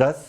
10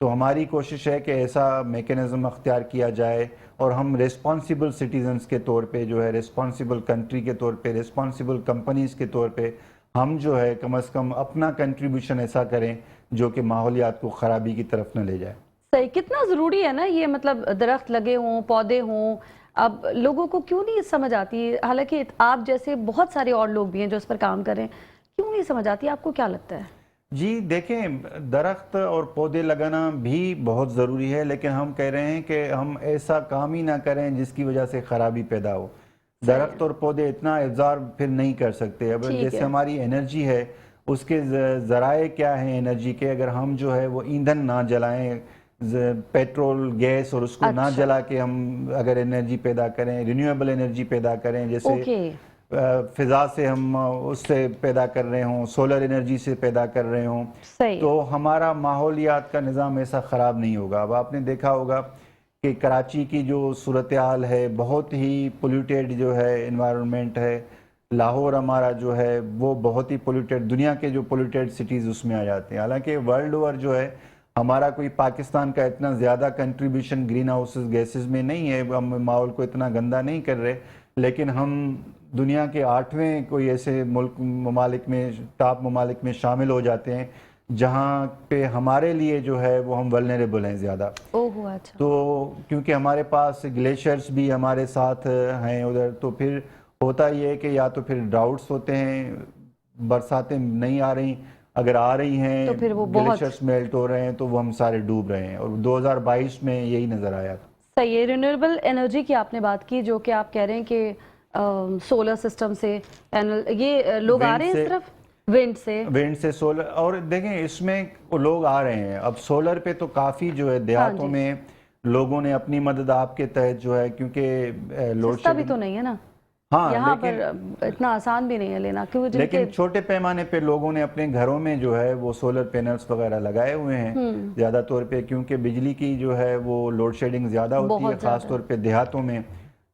تو ہماری کوشش ہے کہ ایسا میکینزم اختیار کیا جائے اور ہم ریسپانسیبل سٹیزنز کے طور پہ جو ہے، ریسپانسیبل کنٹری کے طور پہ، ریسپانسیبل کمپنیز کے طور پہ ہم جو ہے کم از کم اپنا کنٹریبیوشن ایسا کریں جو کہ ماحولیات کو خرابی کی طرف نہ لے جائے۔ صحیح، کتنا ضروری ہے نا یہ، مطلب درخت لگے ہوں، پودے ہوں، اب لوگوں کو کیوں نہیں سمجھ آتی؟ حالانکہ آپ جیسے بہت سارے اور لوگ بھی ہیں جو اس پر کام کریں، کیوں نہیں سمجھ آتی؟ آپ کو کیا لگتا ہے؟ جی دیکھیں، درخت اور پودے لگانا بھی بہت ضروری ہے، لیکن ہم کہہ رہے ہیں کہ ہم ایسا کام ہی نہ کریں جس کی وجہ سے خرابی پیدا ہو۔ درخت اور پودے اتنا ابزار پھر نہیں کر سکتے۔ اب ٹھیک جیسے ہے۔ ہماری انرجی ہے، اس کے ذرائع کیا ہیں انرجی کے، اگر ہم جو ہے وہ ایندھن نہ جلائیں، پیٹرول، گیس، اور اس کو نہ اچھا، جلا کے ہم اگر انرجی پیدا کریں، رینیویبل انرجی پیدا کریں، جیسے اوکے، فضا سے ہم اس سے پیدا کر رہے ہوں، سولر انرجی سے پیدا کر رہے ہوں، صحیح، تو ہمارا ماحولیات کا نظام ایسا خراب نہیں ہوگا۔ اب آپ نے دیکھا ہوگا کہ کراچی کی جو صورتحال ہے، بہت ہی پولیوٹیڈ جو ہے انوائرمنٹ ہے۔ لاہور ہمارا جو ہے وہ بہت ہی پولیوٹیڈ، دنیا کے جو پولیوٹیڈ سٹیز اس میں آ جاتے ہیں۔ حالانکہ ورلڈ اوور جو ہے ہمارا کوئی پاکستان کا اتنا زیادہ کنٹریبیوشن گرین ہاؤسز گیسز میں نہیں ہے، ہم ماحول کو اتنا گندا نہیں کر رہے، لیکن ہم دنیا کے 8ویں کوئی ایسے ممالک میں، ٹاپ ممالک میں شامل ہو جاتے ہیں جہاں پہ ہمارے لیے جو ہے وہ ہم ولنریبل ہیں زیادہ۔ اوہ اچھا، تو کیونکہ ہمارے پاس گلیشیئرز بھی ہمارے ساتھ ہیں ادھر، تو پھر ہوتا یہ ہے کہ یا تو پھر ڈراؤٹس ہوتے ہیں، برساتیں نہیں آ رہی، اگر آ رہی ہیں تو پھر وہ بہت گلیشیئرز میلٹ ہو رہے ہیں تو وہ ہم سارے ڈوب رہے ہیں، اور 2022 میں یہی نظر آیا تھا۔ صحیح ہے۔ رینیویبل انرجی کی آپ نے بات کی، جو کہ آپ کہہ رہے ہیں کہ سولر سسٹم سے پینل، یہ لوگ آ رہے ہیں اس طرف ونڈ سے سولر، اور دیکھیں اس میں لوگ آ رہے ہیں اب سولر پہ، تو کافی جو ہے دیہاتوں میں لوگوں نے اپنی مدد آپ کے تحت جو ہے، کیونکہ لوڈ سستا بھی شیڈنگ، تو نہیں ہے نا ہاں یہاں پر، اتنا آسان بھی نہیں ہے لینا، کیونکہ جن کے لیکن چھوٹے پیمانے پہ لوگوں نے اپنے گھروں میں جو ہے وہ سولر پینلز وغیرہ لگائے ہوئے ہیں زیادہ طور پہ، کیونکہ بجلی کی جو ہے وہ لوڈ شیڈنگ زیادہ ہوتی ہے، بہت خاص زیادہ طور پہ دیہاتوں میں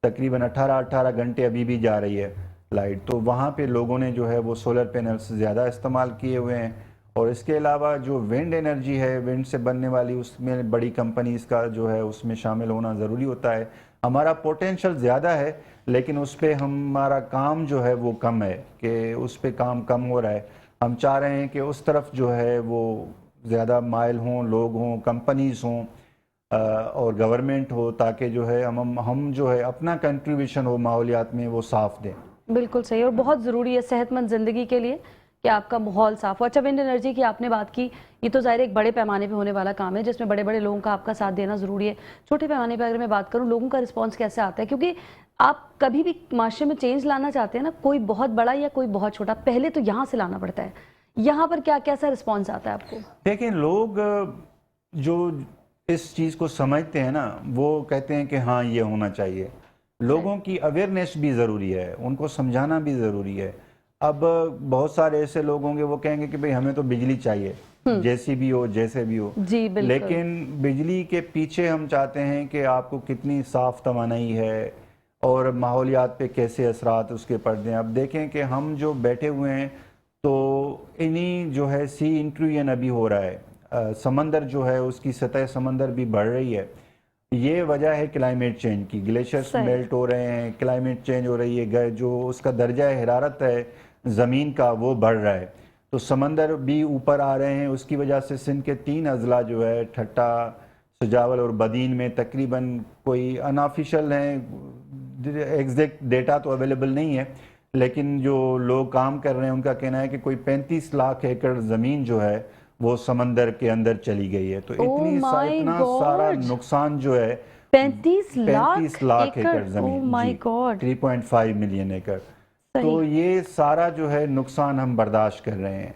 تقریباً 18 گھنٹے ابھی بھی جا رہی ہے لائٹ، تو وہاں پہ لوگوں نے جو ہے وہ سولر پینلز زیادہ استعمال کیے ہوئے ہیں۔ اور اس کے علاوہ جو ونڈ انرجی ہے، ونڈ سے بننے والی، اس میں بڑی کمپنیز کا جو ہے اس میں شامل ہونا ضروری ہوتا ہے۔ ہمارا پوٹینشل زیادہ ہے، لیکن اس پہ ہمارا کام جو ہے وہ کم ہے، کہ اس پہ کام کم ہو رہا ہے۔ ہم چاہ رہے ہیں کہ اس طرف جو ہے وہ زیادہ مائل ہوں، لوگ ہوں، کمپنیز ہوں اور گورنمنٹ ہو، تاکہ جو ہے ہم جو ہے اپنا کنٹریبیوشن ہو ماحولیات میں وہ صاف دیں۔ بالکل صحیح، اور بہت ضروری ہے صحت مند زندگی کے لیے کہ آپ کا ماحول صاف ہو۔ اچھا، ونڈ انرجی کی آپ نے بات کی، یہ تو ظاہر ایک بڑے پیمانے پہ ہونے والا کام ہے جس میں بڑے بڑے لوگوں کا آپ کا ساتھ دینا ضروری ہے۔ چھوٹے پیمانے پہ اگر میں بات کروں، لوگوں کا رسپانس کیسے آتا ہے؟ کیونکہ آپ کبھی بھی معاشرے میں چینج لانا چاہتے ہیں نا، کوئی بہت بڑا یا کوئی بہت چھوٹا، پہلے تو یہاں سے لانا پڑتا ہے۔ یہاں پر کیسا رسپانس آتا ہے آپ کو؟ دیکھیں، لوگ جو اس چیز کو سمجھتے ہیں نا، وہ کہتے ہیں کہ ہاں یہ ہونا چاہیے۔ لوگوں کی اویئرنیس بھی ضروری ہے، ان کو سمجھانا بھی ضروری ہے۔ اب بہت سارے ایسے لوگ ہوں گے وہ کہیں گے کہ بھئی ہمیں تو بجلی چاہیے، جیسی بھی ہو، جیسے بھی ہو، جی بالکل، لیکن بجلی کے پیچھے ہم چاہتے ہیں کہ آپ کو کتنی صاف توانائی ہے اور ماحولیات پہ کیسے اثرات اس کے پڑتے ہیں۔ اب دیکھیں کہ ہم جو بیٹھے ہوئے ہیں تو انہی جو ہے سی انٹرویژن ابھی ہو رہا ہے، سمندر جو ہے اس کی سطح سمندر بھی بڑھ رہی ہے۔ یہ وجہ ہے کلائمیٹ چینج کی، گلیشیئرز صحیح، میلٹ ہو رہے ہیں، کلائمیٹ چینج ہو رہی ہے، جو اس کا درجہ حرارت ہے زمین کا وہ بڑھ رہا ہے، تو سمندر بھی اوپر آ رہے ہیں۔ اس کی وجہ سے سندھ کے 3 اضلاع جو ہے ٹھٹا، سجاول اور بدین میں تقریباً کوئی انآفیشل ہیں، ایگزیکٹ ڈیٹا تو اویلیبل نہیں ہے، لیکن جو لوگ کام کر رہے ہیں ان کا کہنا ہے کہ کوئی 35 لاکھ ایکڑ زمین جو ہے وہ سمندر کے اندر چلی گئی ہے۔ تو اتنا سارا نقصان جو ہے، 35 35 لاکھ ایکڑ زمین، مائی جی، گاڈ، 3.5 ملین ایکڑ، تو صحیح، یہ سارا جو ہے نقصان ہم برداشت کر رہے ہیں،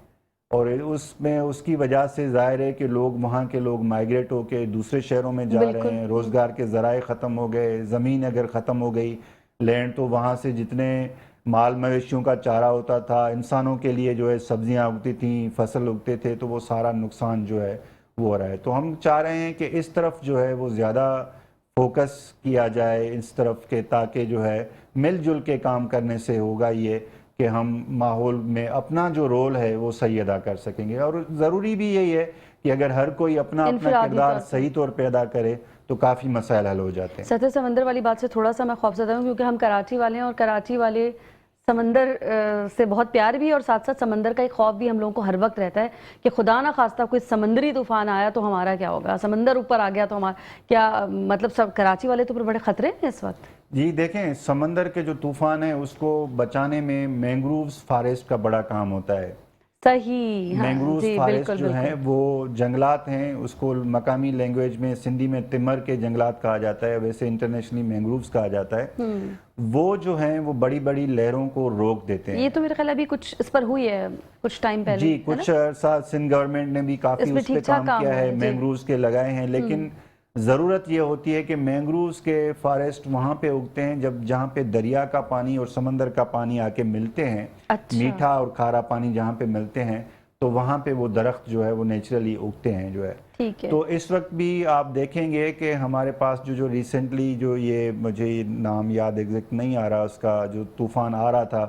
اور اس کی وجہ سے ظاہر ہے کہ لوگ، وہاں کے لوگ مائیگریٹ ہو کے دوسرے شہروں میں جا رہے بالکل، ہیں، روزگار کے ذرائع ختم ہو گئے، زمین اگر ختم ہو گئی، لینڈ، تو وہاں سے جتنے مال مویشیوں کا چارہ ہوتا تھا، انسانوں کے لیے جو ہے سبزیاں اگتی تھیں، فصل اگتے تھے، تو وہ سارا نقصان جو ہے وہ ہو رہا ہے۔ تو ہم چاہ رہے ہیں کہ اس طرف جو ہے وہ زیادہ فوکس کیا جائے اس طرف کے، تاکہ جو ہے مل جل کے کام کرنے سے ہوگا یہ کہ ہم ماحول میں اپنا جو رول ہے وہ صحیح ادا کر سکیں گے۔ اور ضروری بھی یہی ہے کہ اگر ہر کوئی اپنا اپنا انفرادی کردار طور پر۔ صحیح طور پہ ادا کرے تو کافی مسائل حل ہو جاتے ہیں۔ سطح سمندر والی بات سے تھوڑا سا میں خوفزدہ ہوں کیونکہ ہم کراچی والے ہیں اور کراچی والے سمندر سے بہت پیار بھی اور ساتھ ساتھ سمندر کا ایک خوف بھی ہم لوگوں کو ہر وقت رہتا ہے کہ خدا نہ خواستہ کوئی سمندری طوفان آیا تو ہمارا کیا ہوگا، سمندر اوپر آ گیا تو ہمارا کیا مطلب سب کراچی والے تو پھر بڑے خطرے ہیں اس وقت۔ جی دیکھیں، سمندر کے جو طوفان ہیں اس کو بچانے میں مینگرووز فارسٹ کا بڑا کام ہوتا ہے۔ صحیح، ہاں مینگرووز جی فارسٹ بالکل جو ہیں وہ جنگلات ہیں، اس کو مقامی لینگویج میں سندھی میں تمر کے جنگلات کہا جاتا ہے، ویسے انٹرنیشنلی مینگرووز کہا جاتا ہے۔ وہ جو ہیں وہ بڑی بڑی لہروں کو روک دیتے ہیں۔ یہ تو میرے خیال ابھی کچھ اس پر ہوئی ہے کچھ ٹائم پہلے، جی کچھ عرصہ سندھ گورنمنٹ نے بھی کافی اس پہ کام کیا ہے، مینگرووز کے لگائے ہیں، لیکن ضرورت یہ ہوتی ہے کہ مینگرووز کے فارسٹ وہاں پہ اگتے ہیں جہاں پہ دریا کا پانی اور سمندر کا پانی آ کے ملتے ہیں، میٹھا اور کھارا پانی جہاں پہ ملتے ہیں تو وہاں پہ وہ درخت جو ہے وہ نیچرلی اگتے ہیں جو ہے۔ تو اس وقت بھی آپ دیکھیں گے کہ ہمارے پاس جو ریسنٹلی جو یہ مجھے نام یاد ایگزیکٹ نہیں آ رہا، اس کا جو طوفان آ رہا تھا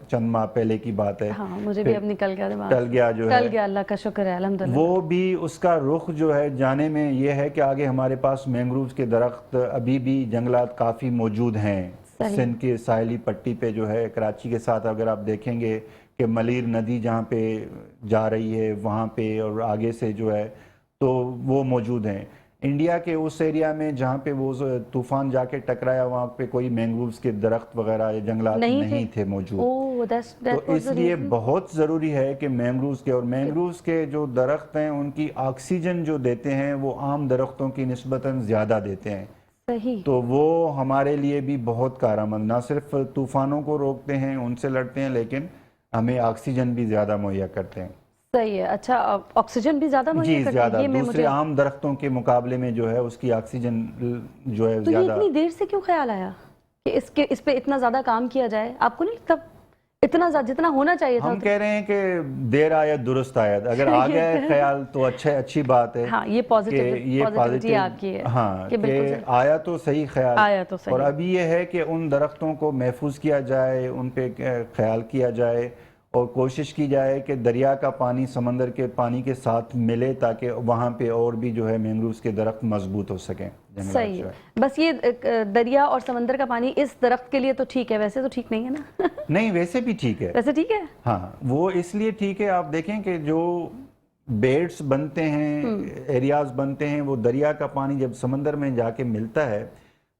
چند ماہ پہلے کی بات ہے، ہاں مجھے بھی اب نکل گیا دماغ، ٹل گیا جو ہے، ٹل گیا، اللہ کا شکر ہے الحمدللہ۔ وہ بھی اس کا رخ جو ہے جانے میں یہ ہے کہ آگے ہمارے پاس مینگرووز کے درخت ابھی بھی جنگلات کافی موجود ہیں۔ سندھ کے ساحلی پٹی پہ جو ہے کراچی کے ساتھ اگر آپ دیکھیں گے کہ ملیر ندی جہاں پہ جا رہی ہے وہاں پہ اور آگے سے جو ہے تو وہ موجود ہیں۔ انڈیا کے اس ایریا میں جہاں پہ وہ طوفان جا کے ٹکرایا وہاں پہ کوئی مینگرووز کے درخت وغیرہ یا جنگلات نہیں تھے موجود، تو اس لیے بہت ضروری ہے کہ مینگرووز کے جو درخت ہیں ان کی آکسیجن جو دیتے ہیں وہ عام درختوں کی نسبتاً زیادہ دیتے ہیں، تو وہ ہمارے لیے بھی بہت کارآمد، نہ صرف طوفانوں کو روکتے ہیں ان سے لڑتے ہیں لیکن ہمیں آکسیجن بھی زیادہ مہیا کرتے ہیں۔ صحیح ہے، اچھا آکسیجن بھی زیادہ مہیا کرتے ہیں؟ زیادہ دوسرے عام درختوں کے مقابلے میں جو ہے اس کی آکسیجن جو ہے تو یہ زیادہ۔ اتنی دیر سے کیوں خیال آیا کہ اس پہ اتنا زیادہ کام کیا جائے؟ آپ کو نہیں لگتا اتنا جتنا ہونا چاہیے تھا؟ ہم کہہ رہے ہیں کہ دیر آیت درست آیت، اگر آ گیا ہے خیال تو اچھی بات ہے، ہاں یہ پازیٹیوٹی آپ کی ہے، ہاں کہ آیا تو صحیح خیال، آیا تو صحیح۔ اور ابھی یہ ہے کہ ان درختوں کو محفوظ کیا جائے، ان پہ خیال کیا جائے اور کوشش کی جائے کہ دریا کا پانی سمندر کے پانی کے ساتھ ملے تاکہ وہاں پہ اور بھی جو ہے مینگرووز کے درخت مضبوط ہو سکیں۔ صحیح ہے، بس یہ دریا اور سمندر کا پانی اس درخت کے لیے تو ٹھیک ہے، ویسے تو ٹھیک نہیں ہے نا؟ نہیں ویسے بھی ٹھیک ہے، ویسے ٹھیک ہے، ہاں وہ اس لیے ٹھیک ہے، آپ دیکھیں کہ جو بیٹس بنتے ہیں، ایریاز بنتے ہیں، وہ دریا کا پانی جب سمندر میں جا کے ملتا ہے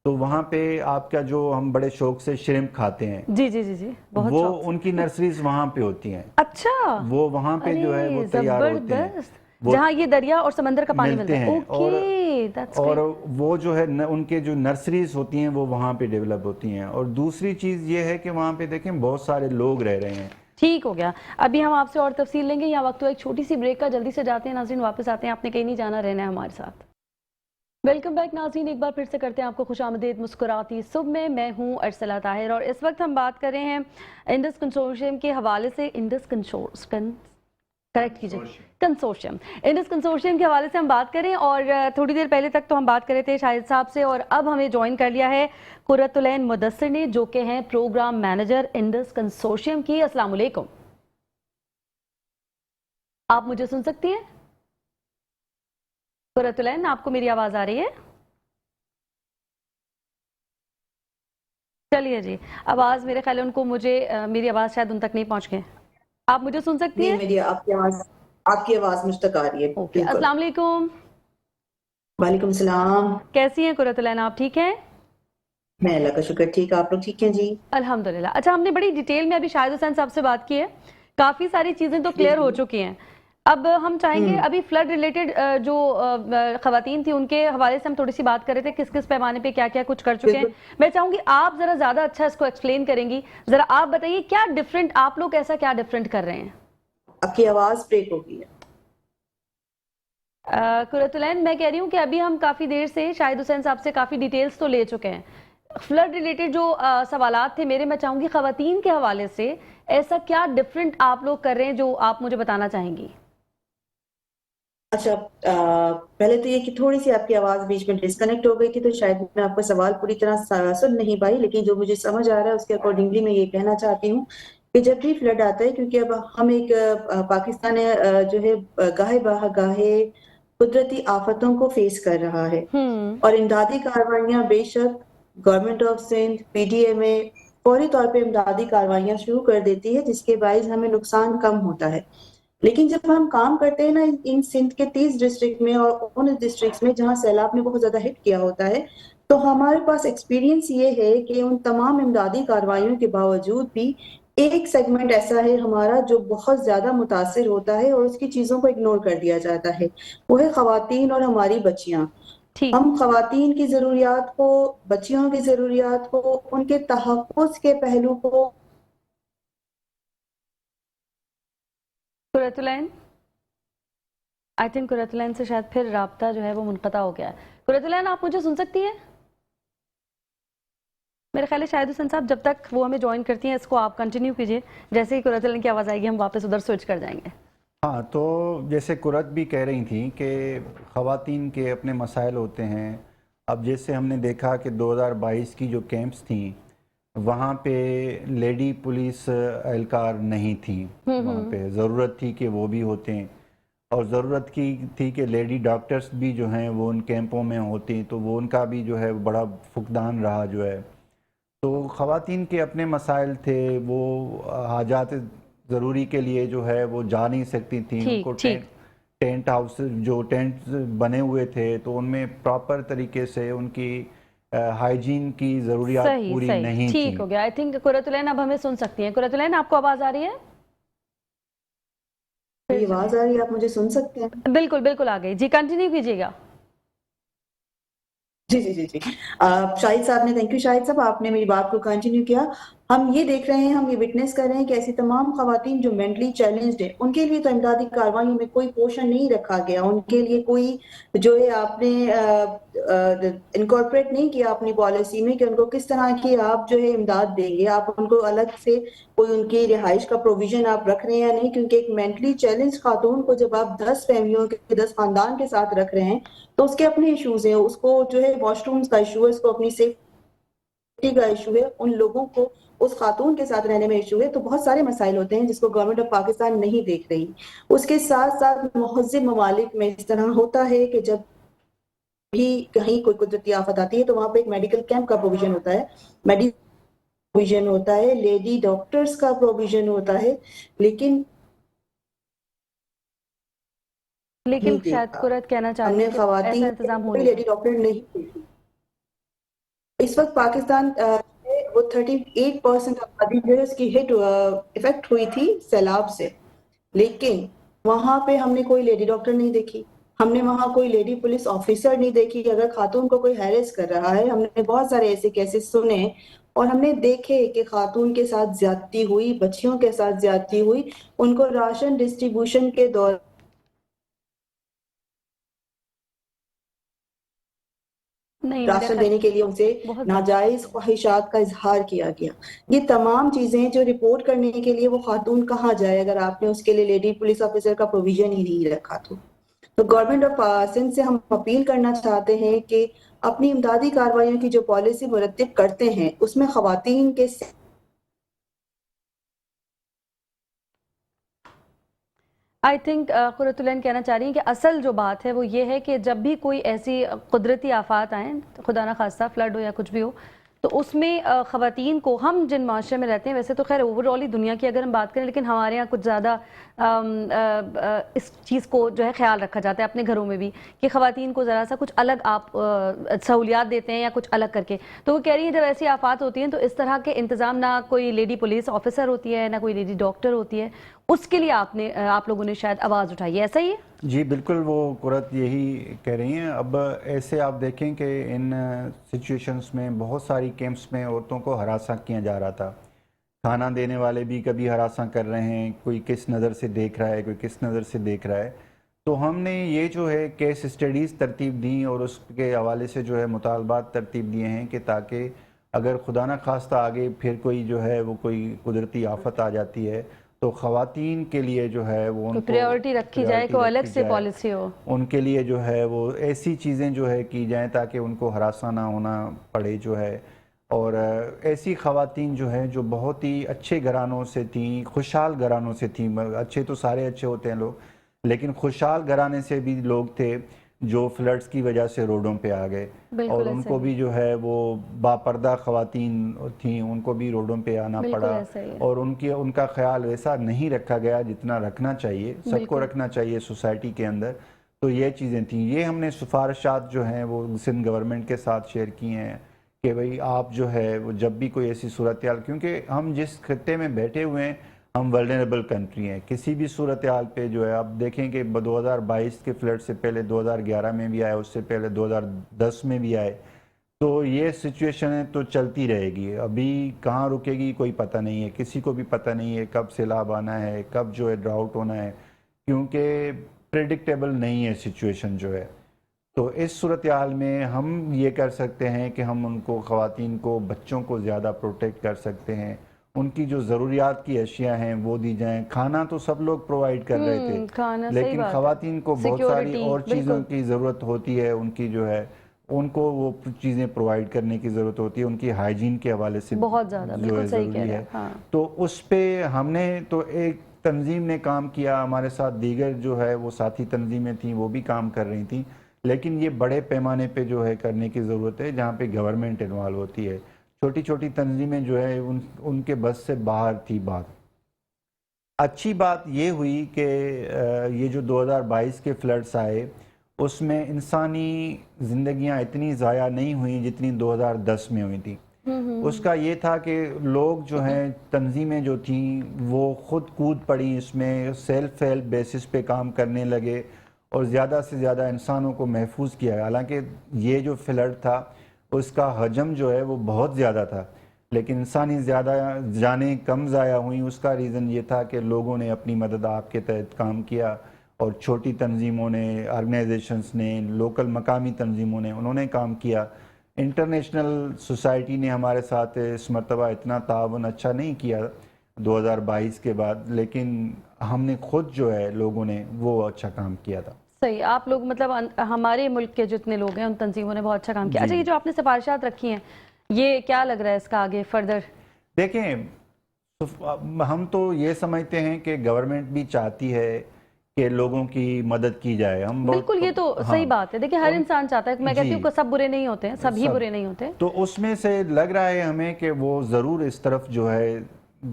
تو وہاں پہ آپ کا جو ہم بڑے شوق سے شرمپ کھاتے ہیں، جی جی جی جی، وہ ان کی نرسریز وہاں پہ ہوتی ہیں، اچھا وہ وہاں پہ جو ہے وہ تیار ہوتے ہیں جہاں یہ دریا اور سمندر کا پانی ملتا ہے، اور وہ جو ہے ان کے جو نرسریز ہوتی ہیں وہ وہاں پہ ڈیولپ ہوتی ہیں۔ اور دوسری چیز یہ ہے کہ وہاں پہ دیکھیں بہت سارے لوگ رہ رہے ہیں۔ ٹھیک ہو گیا، ابھی ہم آپ سے اور تفصیل لیں گے، یہاں وقت ہو ایک چھوٹی سی بریک کا، جلدی سے جاتے ہیں ناظرین، واپس آتے ہیں، آپ نے کہیں نہیں جانا، رہنا ہے ہمارے ساتھ۔ ویلکم بیک ناظرین، ایک بار پھر سے کرتے ہیں آپ کو خوش آمدید مسکراتی صبح میں ہوں ارسلہ طاہر، اور اس وقت ہم بات کر رہے ہیں انڈس کنسورشیم کے حوالے سے، کنسورشیم کے حوالے سے ہم بات کریں، اور تھوڑی دیر پہلے تک تو ہم بات کر رہے تھے شاہد صاحب سے، اور اب ہمیں جوائن کر لیا ہے قرۃ العین مدثر نے، جو کہ ہیں پروگرام مینیجر انڈس کنسورشیم کی۔ السلام علیکم، آپ مجھے سن سکتی ہیں؟ قرۃ العین، آپ کو میری آواز آ رہی ہے؟ چلیے جی، آواز میرے خیال ہے ان کو میری آواز شاید ان تک نہیں پہنچ گئے، آپ مجھے سن سکتی ہیں؟ میری آپ کی آواز مجھ تک آ رہی ہے۔ السلام علیکم۔ وعلیکم السلام، کیسی ہیں قرۃ العین، آپ ٹھیک ہیں؟ میں اللہ کا شکر ٹھیک، آپ لوگ ٹھیک ہیں جی؟ الحمدللہ۔ اچھا، ہم نے بڑی ڈیٹیل میں ابھی شاہد حسین صاحب سے بات کی ہے، کافی ساری چیزیں تو کلیئر ہو چکی ہیں، اب ہم چاہیں گے ابھی فلڈ ریلیٹڈ جو خواتین تھی ان کے حوالے سے ہم تھوڑی سی بات کر رہے تھے، کس کس پیمانے پہ کیا کیا کچھ کر چکے ہیں، میں چاہوں گی آپ ذرا زیادہ اچھا اس کو ایکسپلین کریں گی، ذرا آپ بتائیے کیا ڈیفرنٹ آپ لوگ ایسا کیا ڈیفرنٹ کر رہے ہیں؟ آپ کی آواز بریک ہو گئی ہے۔ قرۃ العین، میں کہہ رہی ہوں کہ ابھی ہم کافی دیر سے شاہد حسین صاحب سے کافی ڈیٹیلز تو لے چکے ہیں، فلڈ ریلیٹڈ جو سوالات تھے میرے، میں چاہوں گی خواتین کے حوالے سے ایسا کیا ڈیفرنٹ آپ لوگ کر رہے ہیں جو آپ مجھے بتانا چاہیں گی؟ اچھا، پہلے تو یہ کہ تھوڑی سی آپ کی آواز بیچ میں ڈسکنیکٹ ہو گئی تھی، تو شاید میں آپ کا سوال پوری طرح سن نہیں پائی، لیکن جو مجھے سمجھ آ رہا ہے اس کے اکارڈنگلی میں یہ کہنا چاہتی ہوں کہ جب بھی فلڈ آتا ہے، کیونکہ اب ہم ایک پاکستان جو ہے گاہے گاہے قدرتی آفتوں کو فیس کر رہا ہے، اور امدادی کارروائیاں بے شک government of Sindh P D M A فوری طور پہ امدادی کارروائیاں شروع کر دیتی ہے، جس کے باعث ہمیں نقصان کم ہوتا ہے. لیکن جب ہم کام کرتے ہیں نا ان سندھ کے 30 ڈسٹرکٹ میں اور ان ڈسٹرکٹس میں جہاں سیلاب نے بہت زیادہ ہٹ کیا ہوتا ہے، تو ہمارے پاس ایکسپیرینس یہ ہے کہ ان تمام امدادی کارروائیوں کے باوجود بھی ایک سیگمنٹ ایسا ہے ہمارا جو بہت زیادہ متاثر ہوتا ہے اور اس کی چیزوں کو اگنور کر دیا جاتا ہے. وہ ہے خواتین اور ہماری بچیاں. ٹھیک. ہم خواتین کی ضروریات کو، بچیوں کی ضروریات کو، ان کے تحفظ کے پہلو کو قرۃ العین، آئی تھنک قرۃ العین سے شاید پھر رابطہ جو ہے وہ منقطع ہو گیا ہے. قرۃ العین آپ مجھے سن سکتی ہیں؟ میرے خیال ہے شاہد حسین صاحب جب تک وہ ہمیں جوائن کرتی ہیں اس کو آپ کنٹینیو کیجئے، جیسے ہی قرۃ العین کی آواز آئے گی ہم واپس ادھر سوئچ کر جائیں گے. ہاں، تو جیسے قرۃ بھی کہہ رہی تھیں کہ خواتین کے اپنے مسائل ہوتے ہیں. اب جیسے ہم نے دیکھا کہ 2022 کی جو کیمپس تھیں وہاں پہ لیڈی پولیس اہلکار نہیں تھیں، وہاں پہ ضرورت تھی کہ وہ بھی ہوتے ہیں، اور ضرورت کی تھی کہ لیڈی ڈاکٹرز بھی جو ہیں وہ ان کیمپوں میں ہوتی، تو وہ ان کا بھی جو ہے بڑا فقدان رہا جو ہے. تو خواتین کے اپنے مسائل تھے، وہ حاجات ضروری کے لیے جو ہے وہ جا نہیں سکتی تھیں. ان کو ٹینٹ ہاؤس جو ٹینٹ بنے ہوئے تھے تو ان میں پراپر طریقے سے ان کی ہائیجین کی ضروریات پوری نہیں تھیں. ٹھیک ہو گیا. آئی تھنک قرۃ العین اب ہمیں سن سکتی ہیں. قرۃ العین آپ کو آواز آ رہی ہے؟ میری آواز آ رہی ہے، آپ مجھے سن سکتے ہیں؟ بالکل بالکل آ گئی جی، کنٹینیو کیجیے گا. جی جی جی جی شاہد صاحب نے، تھینک یو شاہد صاحب، آپ نے میری بات کو کنٹینیو کیا. ہم یہ دیکھ رہے ہیں، ہم یہ وٹنس کر رہے ہیں کہ ایسی تمام خواتین جو مینٹلی چیلنجڈ ہیں ان کے لیے تو امدادی کارروائیوں میں کوئی پورشن نہیں رکھا گیا. ان کے لیے کوئی جو ہے آپ نے انکارپوریٹ نہیں کیا اپنی پالیسی میں کہ ان کو کس طرح کی آپ جو ہے امداد دیں گے. آپ ان کو الگ سے کوئی ان کی رہائش کا پروویژن آپ رکھ رہے ہیں یا نہیں، کیونکہ ایک مینٹلی چیلنج خاتون کو جب آپ 10 فیملیوں کے 10 خاندان کے ساتھ رکھ رہے ہیں تو اس کے اپنے ایشوز ہیں. اس کو جو ہے واش رومز کا ایشو ہے، اس کو اپنی سیفٹی کا ایشو ہے، ان لوگوں کو اس خاتون کے ساتھ رہنے میں ایشو ہے. تو بہت سارے مسائل ہوتے ہیں جس کو گورنمنٹ آف پاکستان نہیں دیکھ رہی. اس کے ساتھ ساتھ مہذب ممالک میں اس طرح ہوتا ہے کہ جب بھی کہیں کوئی قدرتی آفت آتی ہے تو وہاں پہ ایک میڈیکل کیمپ کا پروویژن ہوتا ہے، پروویژن ہوتا ہے، لیڈی ڈاکٹرز کا پروویژن ہوتا ہے، لیکن شاید قرۃ کہنا ہم چاہتی نے ہے کہ ایسا خواتین انتظام ہو کوئی نہیں لیڈی رہا. ڈاکٹر نہیں دیکھی. اس وقت پاکستان وہ 38% آبادی جو ہے اس کی ہٹ افیکٹ ہوئی تھی سیلاب سے، لیکن وہاں پہ ہم نے کوئی لیڈی ڈاکٹر نہیں دیکھی. ہم نے وہاں کوئی لیڈی پولیس آفیسر نہیں دیکھی. اگر خاتون کو کوئی ہیریس کر رہا ہے، ہم نے بہت سارے ایسے کیسز سنے اور ہم نے دیکھے کہ خاتون کے ساتھ زیادتی ہوئی، بچیوں کے ساتھ زیادتی ہوئی. ان کو راشن ڈسٹریبیوشن کے دور نہیں میرے راشن دینے کے لیے ان سے بہت ناجائز خواہشات کا اظہار کیا گیا. یہ تمام چیزیں جو رپورٹ کرنے کے لیے وہ خاتون کہاں جائے اگر آپ نے اس کے لیے لیڈی پولیس آفیسر کا پروویژن ہی نہیں رکھا. تو گورنمنٹ آف سندھ سے ہم اپیل کرنا چاہتے ہیں کہ اپنی امدادی کارروائیوں کی جو پالیسی مرتب کرتے ہیں اس میں خواتین کے آئی تھنک قرۃ العین کہنا چاہ رہی ہیں کہ اصل جو بات ہے وہ یہ ہے کہ جب بھی کوئی ایسی قدرتی آفات آئیں، خدا نہ خواستہ فلڈ ہو یا کچھ بھی ہو، تو اس میں خواتین کو، ہم جن معاشرے میں رہتے ہیں، ویسے تو خیر اوور آل ہی دنیا کی اگر ہم بات کریں، لیکن ہمارے یہاں کچھ زیادہ اس چیز کو جو ہے خیال رکھا جاتا ہے اپنے گھروں میں بھی کہ خواتین کو ذرا سا کچھ الگ آپ سہولیات دیتے ہیں یا کچھ الگ کر کے. تو وہ کہہ رہی ہیں جب ایسی آفات ہوتی ہیں تو اس طرح کے انتظام، نہ کوئی لیڈی پولیس آفیسر ہوتی ہے نہ کوئی لیڈی ڈاکٹر ہوتی ہے، اس کے لیے آپ لوگوں نے شاید آواز اٹھائی ہے. ایسا ہی ہے؟ جی بالکل، وہ قرۃ یہی کہہ رہی ہیں. اب ایسے آپ دیکھیں کہ ان سچویشنز میں بہت ساری کیمپس میں عورتوں کو ہراساں کیا جا رہا تھا. کھانا دینے والے بھی کبھی ہراساں کر رہے ہیں، کوئی کس نظر سے دیکھ رہا ہے، کوئی کس نظر سے دیکھ رہا ہے. تو ہم نے یہ جو ہے کیس اسٹڈیز ترتیب دیں اور اس کے حوالے سے جو ہے مطالبات ترتیب دیے ہیں کہ تاکہ اگر خدا نہ خواستہ آگے پھر کوئی جو ہے وہ کوئی قدرتی آفت آ جاتی ہے تو خواتین کے لیے جو ہے وہ ان کو پریورٹی رکھی جائے، کوئی الگ سے پالیسی ہو. ان کے لیے جو ہے وہ ایسی چیزیں جو ہے کی جائیں تاکہ ان کو ہراساں نہ ہونا پڑے جو ہے. اور ایسی خواتین جو ہیں جو بہت ہی اچھے گھرانوں سے تھیں، خوشحال گھرانوں سے تھیں، اچھے تو سارے اچھے ہوتے ہیں لوگ، لیکن خوشحال گھرانے سے بھی لوگ تھے جو فلڈز کی وجہ سے روڈوں پہ آ گئے، اور ان کو بھی جو ہے وہ باپردہ خواتین تھیں، ان کو بھی روڈوں پہ آنا پڑا، اور ان کا خیال ویسا نہیں رکھا گیا جتنا رکھنا چاہیے، سب کو رکھنا چاہیے سوسائٹی کے اندر۔ تو یہ چیزیں تھیں، یہ ہم نے سفارشات جو ہیں وہ سندھ گورنمنٹ کے ساتھ شیئر کی ہیں کہ بھئی آپ جو ہے وہ جب بھی کوئی ایسی صورتحال، کیونکہ ہم جس خطے میں بیٹھے ہوئے ہیں ہم ولنریبل کنٹری ہیں، کسی بھی صورتحال پہ جو ہے آپ دیکھیں کہ 2022 کے فلڈ سے پہلے 2011 میں بھی آئے، اس سے پہلے 2010 میں بھی آئے، تو یہ سچویشن تو چلتی رہے گی، ابھی کہاں رکے گی کوئی پتہ نہیں ہے، کسی کو بھی پتہ نہیں ہے کب سیلاب آنا ہے، کب جو ہے ڈراؤٹ ہونا ہے، کیونکہ پریڈکٹیبل نہیں ہے سچویشن جو ہے۔ تو اس صورتحال میں ہم یہ کر سکتے ہیں کہ ہم ان کو، خواتین کو، بچوں کو زیادہ پروٹیکٹ کر سکتے ہیں، ان کی جو ضروریات کی اشیاء ہیں وہ دی جائیں۔ کھانا تو سب لوگ پرووائڈ کر رہے تھے، لیکن خواتین کو بہت ساری اور چیزوں کی ضرورت ہوتی ہے، ان کی جو ہے ان کو وہ چیزیں پرووائڈ کرنے کی ضرورت ہوتی ہے، ان کی ہائیجین کے حوالے سے بہت زیادہ جو ہے ضروری ہے۔ تو اس پہ ہم نے تو ایک تنظیم نے کام کیا، ہمارے ساتھ دیگر جو ہے وہ ساتھی تنظیمیں تھیں وہ بھی کام کر رہی تھیں، لیکن یہ بڑے پیمانے پہ جو ہے کرنے کی ضرورت ہے جہاں پہ گورنمنٹ انوالو ہوتی ہے۔ چھوٹی چھوٹی تنظیمیں جو ہے ان کے بس سے باہر تھی بات۔ اچھی بات یہ ہوئی کہ یہ جو 2022 کے فلڈز آئے اس میں انسانی زندگیاں اتنی ضائع نہیں ہوئیں جتنی 2010 میں ہوئی تھی۔ اس کا یہ تھا کہ لوگ جو ہیں، تنظیمیں جو تھیں وہ خود کود پڑی اس میں، سیلف ہیلپ بیسس پہ کام کرنے لگے اور زیادہ سے زیادہ انسانوں کو محفوظ کیا۔ حالانکہ یہ جو فلڈ تھا اس کا حجم جو ہے وہ بہت زیادہ تھا، لیکن انسانی زیادہ جانیں کم ضائع ہوئیں۔ اس کا ریزن یہ تھا کہ لوگوں نے اپنی مدد آپ کے تحت کام کیا، اور چھوٹی تنظیموں نے، آرگنائزیشنز نے، لوکل مقامی تنظیموں نے، انہوں نے کام کیا۔ انٹرنیشنل سوسائٹی نے ہمارے ساتھ اس مرتبہ اتنا تعاون اچھا نہیں کیا 2022 کے بعد، لیکن ہم نے خود جو ہے لوگوں نے وہ اچھا کام کیا تھا۔ صحیح، آپ لوگ مطلب ہمارے ملک کے جتنے لوگ ہیں ان تنظیموں نے بہت اچھا کام کیا۔ اچھا، یہ جو آپ نے سفارشات رکھی ہیں یہ کیا لگ رہا ہے اس کا آگے فردر؟ دیکھیں، ہم تو یہ سمجھتے ہیں کہ گورنمنٹ بھی چاہتی ہے کہ لوگوں کی مدد کی جائے۔ ہم بالکل، یہ تو صحیح بات ہے، دیکھیں ہر انسان چاہتا ہے، میں کہتی ہوں کہ سب برے نہیں ہوتے ہیں، سب ہی برے نہیں ہوتے، تو اس میں سے لگ رہا ہے ہمیں کہ وہ ضرور اس طرف جو ہے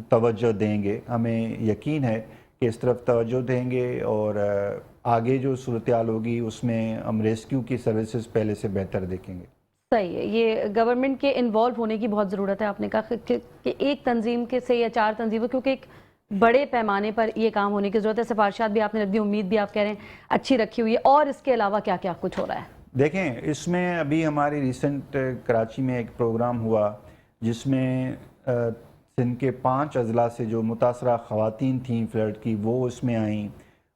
توجہ دیں گے، ہمیں یقین ہے کہ اس طرف توجہ دیں گے، اور آگے جو صورتحال ہوگی اس میں ہم ریسکیو کی سروسز پہلے سے بہتر دیکھیں گے۔ صحیح ہے، یہ گورنمنٹ کے انوالو ہونے کی بہت ضرورت ہے۔ آپ نے کہا کہ ایک تنظیم کے سے یا 4 تنظیموں، کیونکہ ایک بڑے پیمانے پر یہ کام ہونے کی ضرورت ہے۔ سفارشات بھی آپ نے رکھ دی، امید بھی آپ کہہ رہے ہیں اچھی رکھی ہوئی ہے، اور اس کے علاوہ کیا کیا کچھ ہو رہا ہے؟ دیکھیں، اس میں ابھی ہماری ریسنٹ کراچی میں ایک پروگرام ہوا جس میں سندھ کے 5 اضلاع سے جو متاثرہ خواتین تھیں فلڈ کی وہ اس میں آئیں،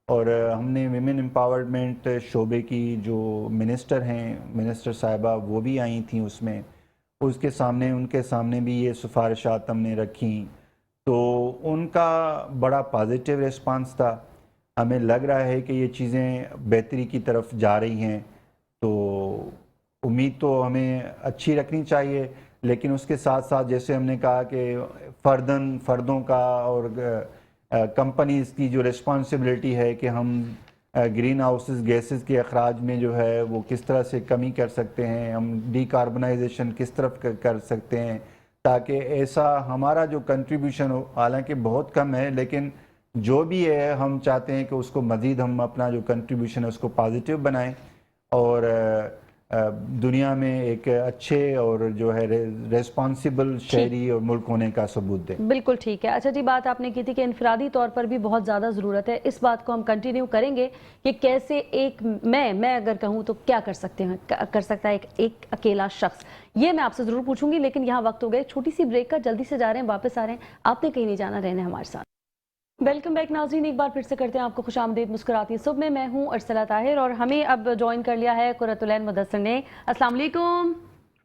اور ہم نے ویمن امپاورمنٹ شعبے کی جو منسٹر ہیں، منسٹر صاحبہ، وہ بھی آئی تھیں اس میں، ان کے سامنے بھی یہ سفارشات ہم نے رکھیں، تو ان کا بڑا پازیٹیو ریسپانس تھا۔ ہمیں لگ رہا ہے کہ یہ چیزیں بہتری کی طرف جا رہی ہیں، تو امید تو ہمیں اچھی رکھنی چاہیے، لیکن اس کے ساتھ ساتھ جیسے ہم نے کہا کہ فردوں کا اور کمپنیز کی جو ریسپانسبلٹی ہے کہ ہم گرین ہاؤسز گیسز کے اخراج میں جو ہے وہ کس طرح سے کمی کر سکتے ہیں، ہم ڈی کاربنائزیشن کس طرف کر سکتے ہیں، تاکہ ایسا ہمارا جو کنٹریبیوشن ہو، حالانکہ بہت کم ہے لیکن جو بھی ہے ہم چاہتے ہیں کہ اس کو مزید ہم اپنا جو کنٹریبیوشن ہے اس کو پازیٹیو بنائیں، اور دنیا میں ایک اچھے اور جو ہے ریسپانسبل شہری اور ملک ہونے کا ثبوت دیں۔ بالکل ٹھیک ہے۔ اچھا جی، بات آپ نے کی تھی کہ انفرادی طور پر بھی بہت زیادہ ضرورت ہے، اس بات کو ہم کنٹینیو کریں گے کہ کیسے میں اگر کہوں تو کیا کر سکتا ہے ایک اکیلا شخص، یہ میں آپ سے ضرور پوچھوں گی، لیکن یہاں وقت ہو گئے چھوٹی سی بریک کا، جلدی سے جا رہے ہیں، واپس آ رہے ہیں، آپ نے کہیں نہیں جانا، رہنے ہمارے ساتھ۔ ویلکم بیک ناظرین، ایک بار پھر سے کرتے ہیں آپ کو خوش آمدید مسکراتی صبح میں ہوں ارسلہ طاہر، اور ہمیں اب جوائن کر لیا ہے قرۃ العین مدثر نے۔ السلام علیکم۔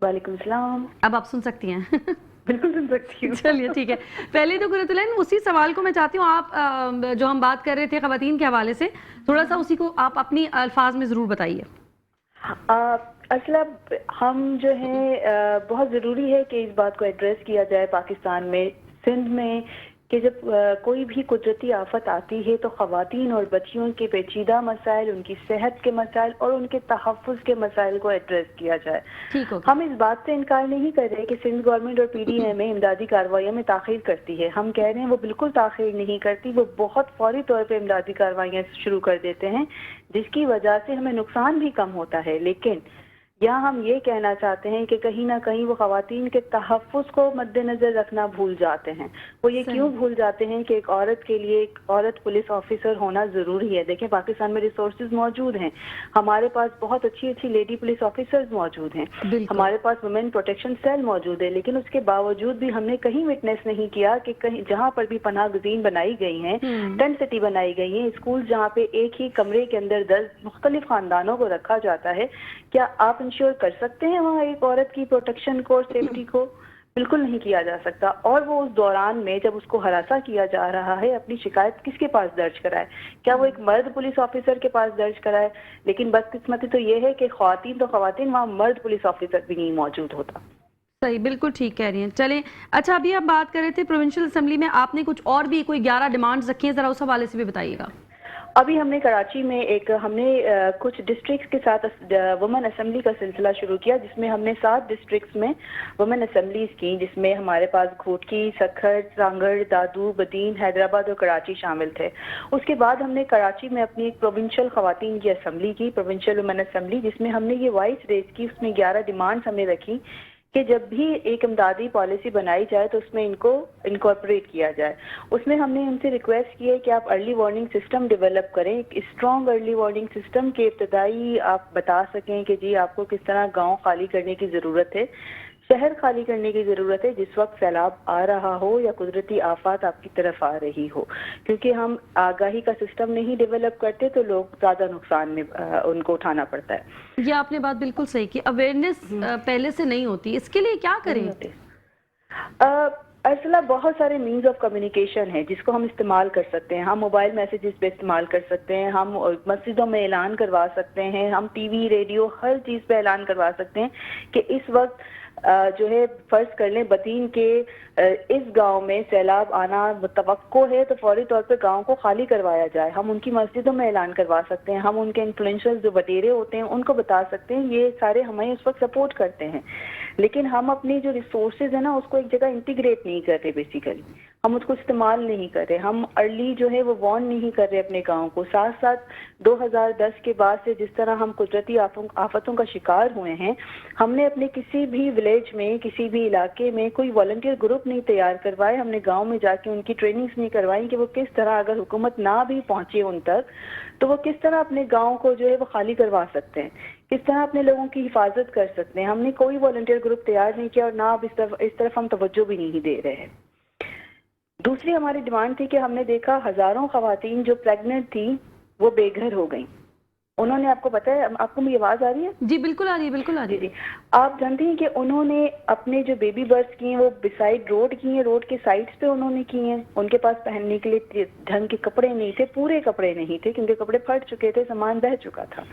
وعلیکم السلام۔ اب آپ سن سکتی ہیں؟ بالکل سن سکتی ہوں۔ چلیے ٹھیک ہے، پہلے تو قرۃ العین اسی سوال کو میں چاہتی ہوں، آپ جو ہم بات کر رہے تھے خواتین کے حوالے سے، تھوڑا سا اسی کو آپ اپنی الفاظ میں ضرور بتائیے۔ اصلا ہم جو ہے بہت ضروری ہے کہ اس بات کو ایڈریس کیا جائے پاکستان میں، سندھ میں، کہ جب کوئی بھی قدرتی آفت آتی ہے تو خواتین اور بچیوں کے پیچیدہ مسائل، ان کی صحت کے مسائل اور ان کے تحفظ کے مسائل کو ایڈریس کیا جائے۔ ٹھیک ہوگا۔ ہم اس بات سے انکار نہیں کر رہے کہ سندھ گورنمنٹ اور پی ڈی ایم امدادی کارروائیوں میں تاخیر کرتی ہے، ہم کہہ رہے ہیں وہ بالکل تاخیر نہیں کرتی، وہ بہت فوری طور پہ امدادی کارروائیاں شروع کر دیتے ہیں، جس کی وجہ سے ہمیں نقصان بھی کم ہوتا ہے، لیکن یہاں ہم یہ کہنا چاہتے ہیں کہ کہیں نہ کہیں وہ خواتین کے تحفظ کو مد نظر رکھنا بھول جاتے ہیں۔ وہ یہ کیوں بھول جاتے ہیں کہ ایک عورت کے لیے ایک عورت پولیس آفیسر ہونا ضروری ہے۔ دیکھیں پاکستان میں ریسورسز موجود ہیں، ہمارے پاس بہت اچھی اچھی لیڈی پولیس آفیسرز موجود ہیں، ہمارے پاس ویمن پروٹیکشن سیل موجود ہے، لیکن اس کے باوجود بھی ہم نے کہیں وٹنس نہیں کیا کہ کہیں جہاں پر بھی پناہ گزین بنائی گئی ہیں، ٹینٹ سٹی بنائی گئی ہیں، اسکول جہاں پہ ایک ہی کمرے کے اندر 10 مختلف خاندانوں کو رکھا جاتا ہے، کیا آپ انشور کر سکتے ہیں وہاں ایک عورت کی پروٹیکشن کو اور سیفٹی کو؟ بالکل نہیں کیا جا سکتا۔ اور وہ اس دوران میں جب اس کو ہراساں کیا جا رہا ہے، اپنی شکایت کس کے پاس درج کرائے؟ کیا وہ ایک مرد پولیس آفیسر کے پاس درج کرائے؟ لیکن بدقسمتی تو یہ ہے کہ خواتین تو خواتین، وہاں مرد پولیس آفیسر بھی نہیں موجود ہوتا۔ صحیح، بالکل ٹھیک کہہ رہی ہیں۔ چلیں اچھا، ابھی آپ بات کر رہے تھے پروونشل اسمبلی میں آپ نے کچھ اور بھی کوئی 11 ڈیمانڈز رکھی ہیں، ذرا اس حوالے سے بھی بتائیے گا۔ ابھی ہم نے کراچی میں ہم نے کچھ ڈسٹرکٹس کے ساتھ وومن اسمبلی کا سلسلہ شروع کیا، جس میں ہم نے 7 ڈسٹرکٹس میں وومن اسمبلیز کی، جس میں ہمارے پاس گھوٹکی، سکھر، سانگڑ، دادو، بدین، حیدرآباد اور کراچی شامل تھے۔ اس کے بعد ہم نے کراچی میں اپنی ایک پروونشل خواتین کی اسمبلی کی، پروونشل وومن اسمبلی، جس میں ہم نے یہ وائس ریز کی، اس میں 11 ڈیمانڈز ہم نے رکھی کہ جب بھی ایک امدادی پالیسی بنائی جائے تو اس میں ان کو انکارپوریٹ کیا جائے۔ اس میں ہم نے ان سے ریکویسٹ کی ہے کہ آپ ارلی وارننگ سسٹم ڈیولپ کریں، ایک اسٹرانگ ارلی وارننگ سسٹم کے ابتدائی آپ بتا سکیں کہ جی آپ کو کس طرح گاؤں خالی کرنے کی ضرورت ہے، شہر خالی کرنے کی ضرورت ہے جس وقت سیلاب آ رہا ہو یا قدرتی آفات آپ کی طرف آ رہی ہو، کیونکہ ہم آگاہی کا سسٹم نہیں ڈیولپ کرتے تو لوگ زیادہ نقصان میں ان کو اٹھانا پڑتا ہے۔ یہ آپ نے بات بالکل صحیح کی، اویئرنیس پہلے سے نہیں ہوتی، اس کے لیے کیا کریں؟ ارسلہ بہت سارے مینز آف کمیونیکیشن ہیں جس کو ہم استعمال کر سکتے ہیں، ہم موبائل میسیجز پہ استعمال کر سکتے ہیں، ہم مسجدوں میں اعلان کروا سکتے ہیں، ہم ٹی وی ریڈیو ہر چیز پہ اعلان کروا سکتے ہیں کہ اس وقت جو ہے فرض کر لیں بدین کے اس گاؤں میں سیلاب آنا متوقع ہے تو فوری طور پہ گاؤں کو خالی کروایا جائے۔ ہم ان کی مسجدوں میں اعلان کروا سکتے ہیں، ہم ان کے انفلوئنشل جو وڈیرے ہوتے ہیں ان کو بتا سکتے ہیں، یہ سارے ہمیں اس وقت سپورٹ کرتے ہیں، لیکن ہم اپنی جو ریسورسز ہیں نا اس کو ایک جگہ انٹیگریٹ نہیں کر رہے، بیسیکلی ہم اس کو استعمال نہیں کر رہے، ہم ارلی جو ہے وہ وارن نہیں کر رہے اپنے گاؤں کو۔ ساتھ ساتھ 2010 کے بعد سے جس طرح ہم قدرتی آفتوں کا شکار ہوئے ہیں، ہم نے اپنے کسی بھی ولیج میں، کسی بھی علاقے میں کوئی والنٹیئر گروپ نہیں تیار کروائے، ہم نے گاؤں میں جا کے ان کی ٹریننگز نہیں کروائی کہ وہ کس طرح اگر حکومت نہ بھی پہنچے ان تک تو وہ کس طرح اپنے گاؤں کو جو ہے وہ خالی کروا سکتے ہیں، کس طرح اپنے لوگوں کی حفاظت کر سکتے ہیں۔ ہم نے کوئی والنٹیئر گروپ تیار نہیں کیا اور نہ اب اس طرف ہم توجہ بھی نہیں دے رہے ہیں۔ دوسری ہماری ڈیمانڈ تھی کہ ہم نے دیکھا ہزاروں خواتین جو پریگننٹ تھی وہ بے گھر ہو گئیں، انہوں نے، آپ کو پتہ ہے، آپ کو میری آواز آ رہی ہے؟ جی بالکل آ رہی ہے، بالکل آ رہی ہے۔ جی آپ جانتے ہیں کہ انہوں نے اپنے جو بیبی برتھ کی ہیں وہ بسائڈ روڈ کی ہیں، روڈ کے سائڈس پہ انہوں نے کی ہیں، ان کے پاس پہننے کے لیے ڈھنگ کے کپڑے نہیں تھے، پورے کپڑے نہیں تھے کیونکہ کپڑے پھٹ چکے تھے، سامان بہہ چکا تھا۔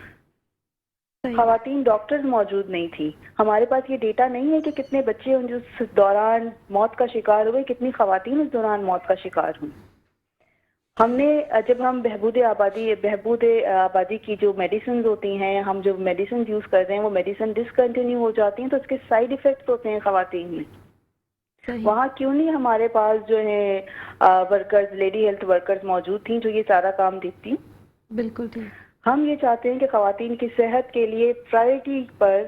خواتین ڈاکٹرز موجود نہیں تھی، ہمارے پاس یہ ڈیٹا نہیں ہے کہ کتنے بچے اس دوران موت کا شکار ہوئے، کتنی خواتین اس دوران موت کا شکار ہوئی۔ ہم نے جب ہم بہبود آبادی کی جو میڈیسنز ہوتی ہیں، ہم جو میڈیسنز یوز کر رہے ہیں وہ میڈیسن ڈسکنٹینیو ہو جاتی ہیں تو اس کے سائیڈ ایفیکٹس ہوتے ہیں خواتین میں۔ وہاں کیوں نہیں ہمارے پاس جو ہے ورکرز، لیڈی ہیلتھ ورکرز موجود تھیں جو یہ سارا کام دیکھتی؟ بالکل ٹھیک۔ ہم یہ چاہتے ہیں کہ خواتین کی صحت کے لیے پرائرٹی پر،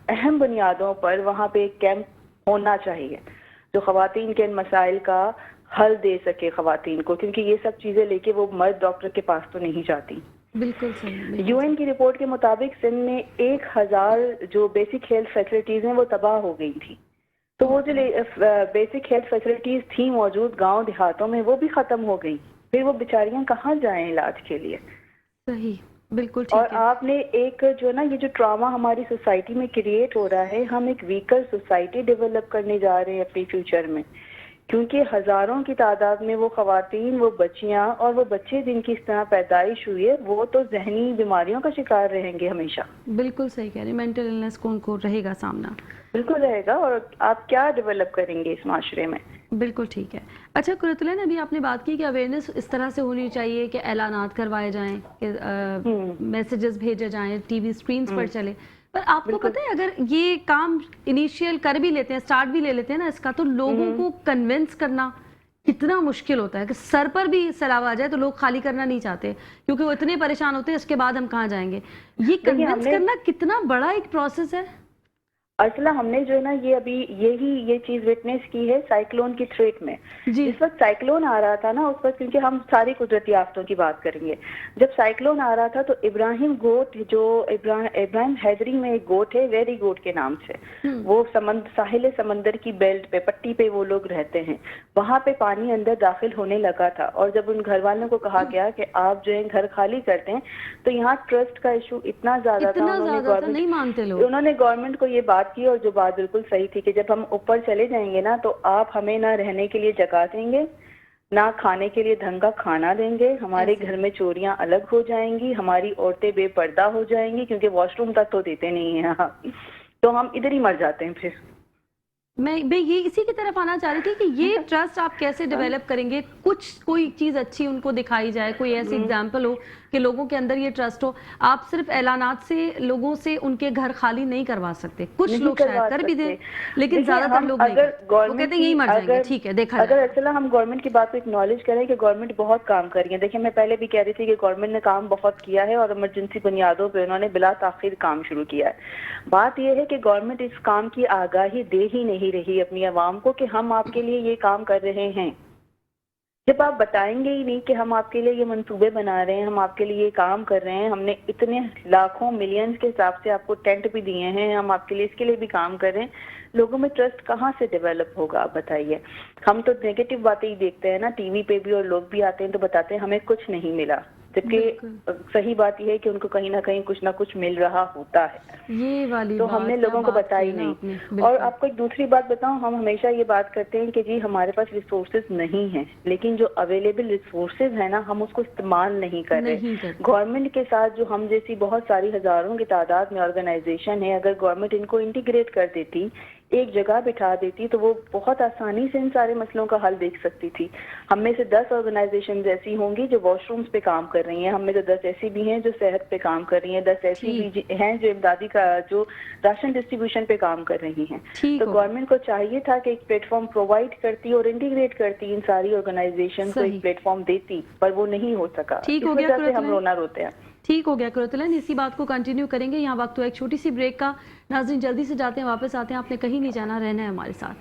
اہم بنیادوں پر وہاں پہ ایک کیمپ ہونا چاہیے جو خواتین کے ان مسائل کا حل دے سکے خواتین کو، کیونکہ یہ سب چیزیں لے کے وہ مرد ڈاکٹر کے پاس تو نہیں جاتی۔ بالکل صحیح۔ یو این کی رپورٹ کے مطابق سندھ میں 1000 جو بیسک ہیلتھ فیسلٹیز ہیں وہ تباہ ہو گئی تھی، تو وہ جو بیسک ہیلتھ فیسلٹیز تھیں موجود گاؤں دیہاتوں میں وہ بھی ختم ہو گئی، پھر وہ بیچاریاں کہاں جائیں علاج کے لیے؟ صحیح، بالکل ٹھیک۔ اور آپ نے ایک جو نا یہ جو ٹراما ہماری سوسائٹی میں کریٹ ہو رہا ہے، ہم ایک ویکر سوسائٹی ڈیولپ کرنے جا رہے ہیں اپنی فیوچر میں، کیونکہ ہزاروں کی تعداد میں وہ خواتین، وہ بچیاں اور وہ بچے جن کی اس طرح پیدائش ہوئی ہے، وہ تو ذہنی بیماریوں کا شکار رہیں گے ہمیشہ. بالکل صحیح کہہ رہے ہیں، مینٹل النس کو ان کو رہے گا سامنا. بالکل رہے گا. اور آپ کیا ڈیولپ کریں گے اس معاشرے میں؟ بالکل ٹھیک ہے. اچھا قرۃ العین، ابھی آپ نے بات کی کہ اویئرنیس اس طرح سے ہونی چاہیے کہ اعلانات کروائے جائیں، کہ میسیجز بھیجے جائیں، ٹی وی اسکرینز پر چلے. پر آپ کو پتہ ہے اگر یہ کام انیشیل کر بھی لیتے ہیں، سٹارٹ بھی لے لیتے ہیں نا اس کا، تو لوگوں کو کنونس کرنا کتنا مشکل ہوتا ہے کہ سر پر بھی سیلاب آ جائے تو لوگ خالی کرنا نہیں چاہتے کیونکہ وہ اتنے پریشان ہوتے ہیں اس کے بعد ہم کہاں جائیں گے. یہ کنونس کرنا کتنا بڑا ایک پروسیس ہے. اصلا ہم نے جو ہے نا یہ چیز وٹنس کی ہے سائیکلون کی تھریٹ میں. جس وقت سائیکلون آ رہا تھا نا اس وقت، کیونکہ ہم ساری قدرتی آفتوں کی بات کریں گے، جب سائیکلون آ رہا تھا تو ابراہیم گوٹ، جو ابراہیم حیدری میں ایک گوٹ ہے ویری گوٹ کے نام سے، وہ ساحل سمندر کی بیلٹ پہ، پٹی پہ وہ لوگ رہتے ہیں، وہاں پہ پانی اندر داخل ہونے لگا تھا. اور جب ان گھر والوں کو کہا گیا کہ آپ جو ہے گھر خالی کرتے ہیں، تو یہاں ٹرسٹ کا ایشو اتنا زیادہ تھا، انہوں نے گورنمنٹ کو یہ بات کی، اور جو بات بالکل صحیح تھی کہ جب ہم اوپر چلے جائیں گے نا تو آپ ہمیں نہ رہنے کے لیے جگہ دیں گے، نہ کھانے کے لیے ڈھنگ کا کھانا دیں گے، ہمارے گھر میں چوریاں الگ ہو جائیں گی، ہماری عورتیں بے پردہ ہو جائیں گی کیونکہ واش روم تک تو دیتے نہیں ہیں، تو ہم ادھر ہی مر جاتے ہیں. پھر میں یہ اسی کی طرف آنا چاہ رہی تھی کہ یہ ٹرسٹ آپ کیسے ڈیولپ کریں گے. کوئی چیز اچھی ان کو دکھائی جائے، کوئی ایسی ایگزامپل ہو کہ لوگوں کے اندر یہ ٹرسٹ ہو. آپ صرف اعلانات سے لوگوں سے ان کے گھر خالی نہیں کروا سکتے. کچھ لوگ شاید کر بھی دیں لیکن زیادہ تر لوگ نہیں کرتے. وہ کہتے ہیں یہی مر جائیں گے. ٹھیک ہے، دیکھا اگر اصلا ہم گورنمنٹ کی بات کو اکنالج کریں کہ گورنمنٹ بہت کام کر رہی ہے. دیکھیں میں پہلے بھی کہہ رہی تھی کہ گورنمنٹ نے کام بہت کیا ہے اور ایمرجنسی بنیادوں پہ انہوں نے بلا تاخیر کام شروع کیا ہے. بات یہ ہے کہ گورنمنٹ اس کام کی آگاہی دے ہی نہیں رہی اپنی عوام کو کہ ہم آپ کے لیے یہ کام کر رہے ہیں. جب آپ بتائیں گے ہی نہیں کہ ہم آپ کے لیے یہ منصوبے بنا رہے ہیں، ہم آپ کے لیے یہ کام کر رہے ہیں، ہم نے اتنے لاکھوں ملینز کے حساب سے آپ کو ٹینٹ بھی دیے ہیں، ہم آپ کے لیے اس کے لیے بھی کام کر رہے ہیں، لوگوں میں ٹرسٹ کہاں سے ڈیولپ ہوگا آپ بتائیے. ہم تو نیگیٹو باتیں ہی دیکھتے ہیں نا ٹی وی پہ بھی، اور لوگ بھی آتے ہیں تو بتاتے ہیں ہمیں کچھ نہیں ملا، جبکہ صحیح بات یہ ہے کہ ان کو کہیں نہ کہیں کچھ نہ کچھ مل رہا ہوتا ہے. یہ والی تو ہم نے لوگوں کو بتائی نہیں. اور آپ کو ایک دوسری بات بتاؤں، ہم ہمیشہ یہ بات کرتے ہیں کہ جی ہمارے پاس ریسورسز نہیں ہیں، لیکن جو اویلیبل ریسورسز ہیں نا ہم اس کو استعمال نہیں کر رہے. گورنمنٹ کے ساتھ جو ہم جیسی بہت ساری ہزاروں کی تعداد میں آرگنائزیشن ہے، اگر گورنمنٹ ان کو انٹیگریٹ کر دیتی، ایک جگہ بٹھا دیتی، تو وہ بہت آسانی سے ان سارے مسئلوں کا حل دیکھ سکتی تھی. ہم میں سے 10 آرگنائزیشنز ایسی ہوں گی جو واش رومز پہ کام کر رہی ہیں، ہم میں سے 10 ایسی بھی ہیں جو صحت پہ کام کر رہی ہیں، 10 ایسی بھی ہیں جو امدادی کا جو راشن ڈسٹریبیوشن پہ کام کر رہی ہیں. تو گورنمنٹ کو چاہیے تھا کہ ایک پلیٹ فارم پرووائڈ کرتی اور انٹیگریٹ کرتی ان ساری آرگنائزیشن کو، ایک پلیٹ فارم دیتی، پر وہ نہیں ہو سکا. اس وجہ سے ہم رونا روتے ہیں. ٹھیک ہو گیا قرۃ العین، اسی بات کو کنٹینیو کریں گے. یہاں وقت ہوا ایک چھوٹی سی بریک کا. ناظرین جلدی سے جاتے ہیں، واپس آتے ہیں. آپ نے کہیں نہیں جانا، رہنا ہے ہمارے ساتھ.